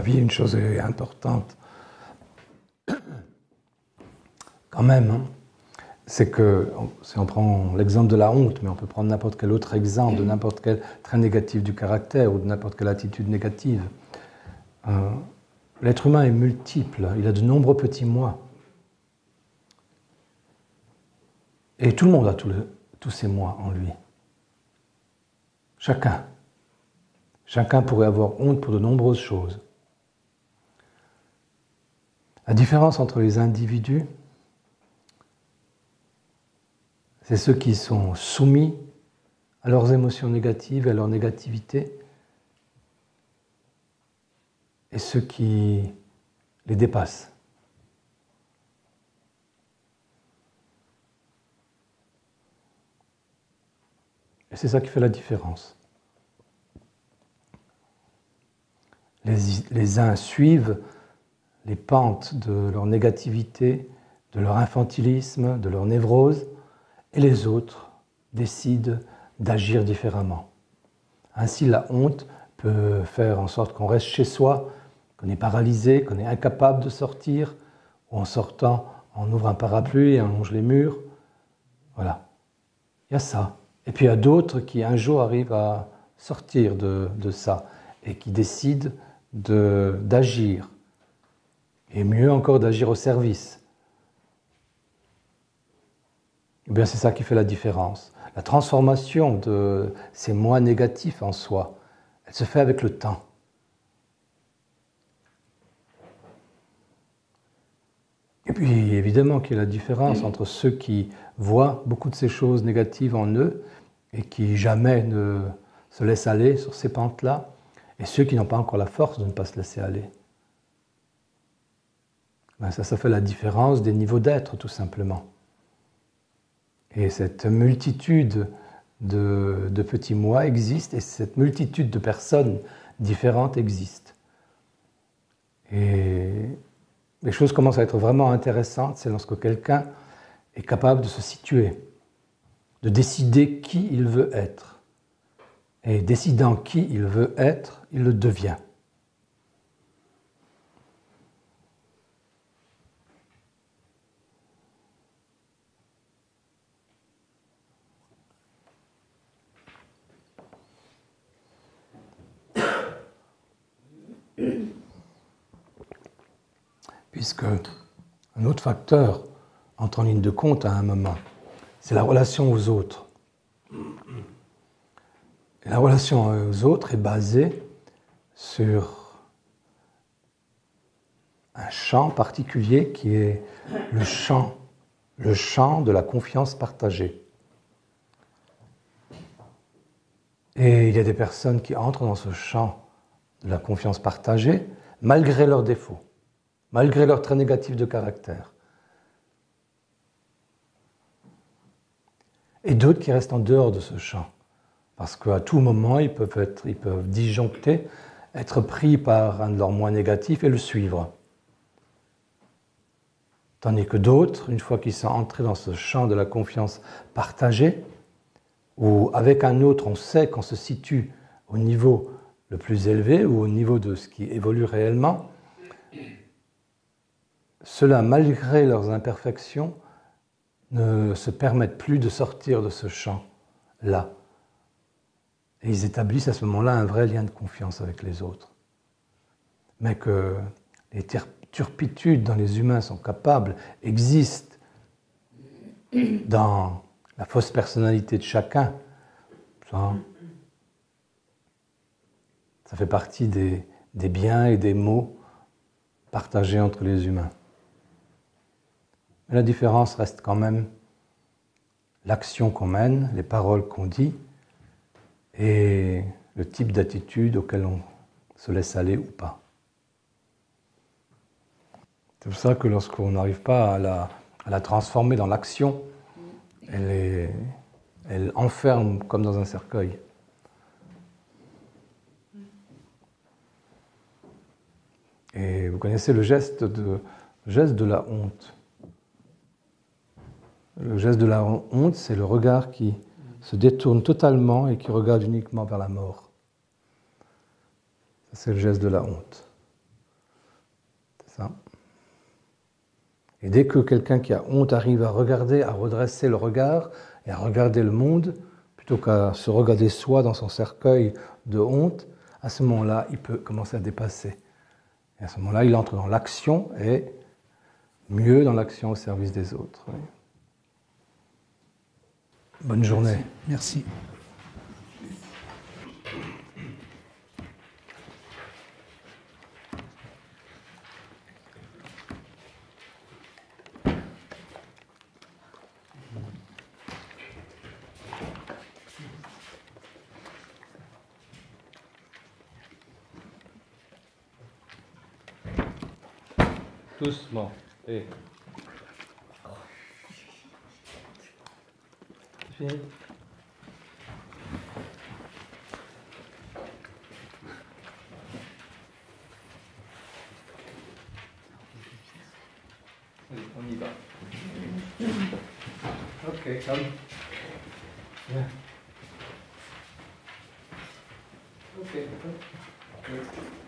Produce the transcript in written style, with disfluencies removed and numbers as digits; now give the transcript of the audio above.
vie, une chose importante, quand même, hein, c'est que, si on prend l'exemple de la honte, mais on peut prendre n'importe quel autre exemple, de n'importe quel trait négatif du caractère ou de n'importe quelle attitude négative, l'être humain est multiple, il a de nombreux petits moi. Et tout le monde a tous ces moi en lui. Chacun. Chacun pourrait avoir honte pour de nombreuses choses. La différence entre les individus, c'est ceux qui sont soumis à leurs émotions négatives, à leur négativité, et ceux qui les dépassent. Et c'est ça qui fait la différence. Les uns suivent les pentes de leur négativité, de leur infantilisme, de leur névrose, et les autres décident d'agir différemment. Ainsi, la honte peut faire en sorte qu'on reste chez soi, qu'on est paralysé, qu'on est incapable de sortir, ou en sortant, on ouvre un parapluie et on longe les murs. Voilà. Il y a ça. Et puis il y a d'autres qui un jour arrivent à sortir de ça et qui décident d'agir. Et mieux encore d'agir au service. Eh bien, c'est ça qui fait la différence. La transformation de ces moi négatifs en soi, elle se fait avec le temps. Et puis, évidemment qu'il y a la différence entre ceux qui voient beaucoup de ces choses négatives en eux et qui jamais ne se laissent aller sur ces pentes-là, et ceux qui n'ont pas encore la force de ne pas se laisser aller. Ben ça fait la différence des niveaux d'être, tout simplement. Et cette multitude de petits moi existe, et cette multitude de personnes différentes existe. Et les choses commencent à être vraiment intéressantes, c'est lorsque quelqu'un est capable de se situer, de décider qui il veut être. Et décidant qui il veut être, il le devient. Puisque un autre facteur entre en ligne de compte à un moment, c'est la relation aux autres. Et la relation aux autres est basée sur un champ particulier qui est le champ de la confiance partagée. Et il y a des personnes qui entrent dans ce champ de la confiance partagée malgré leurs défauts, malgré leurs traits négatifs de caractère. Et d'autres qui restent en dehors de ce champ. Parce qu'à tout moment, ils peuvent disjoncter, être pris par un de leurs moi négatifs et le suivre. Tandis que d'autres, une fois qu'ils sont entrés dans ce champ de la confiance partagée, où avec un autre, on sait qu'on se situe au niveau le plus élevé ou au niveau de ce qui évolue réellement, ceux-là, malgré leurs imperfections, ne se permettent plus de sortir de ce champ-là. Et ils établissent à ce moment-là un vrai lien de confiance avec les autres. Mais que les turpitudes dont les humains sont capables existent dans la fausse personnalité de chacun. Ça fait partie des biens et des maux partagés entre les humains. Mais la différence reste quand même l'action qu'on mène, les paroles qu'on dit et le type d'attitude auquel on se laisse aller ou pas. C'est pour ça que lorsqu'on n'arrive pas à la transformer dans l'action, elle enferme comme dans un cercueil. Et vous connaissez le geste de la honte. Le geste de la honte, c'est le regard qui se détourne totalement et qui regarde uniquement vers la mort. Ça, c'est le geste de la honte. Et dès que quelqu'un qui a honte arrive à regarder, à redresser le regard et à regarder le monde, plutôt qu'à se regarder soi dans son cercueil de honte, à ce moment-là, il peut commencer à dépasser. Et à ce moment-là, il entre dans l'action et mieux dans l'action au service des autres. Oui. Bonne journée. Merci. Doucement. Et... Fini. On y va. Ok, come. Yeah. Okay. Good.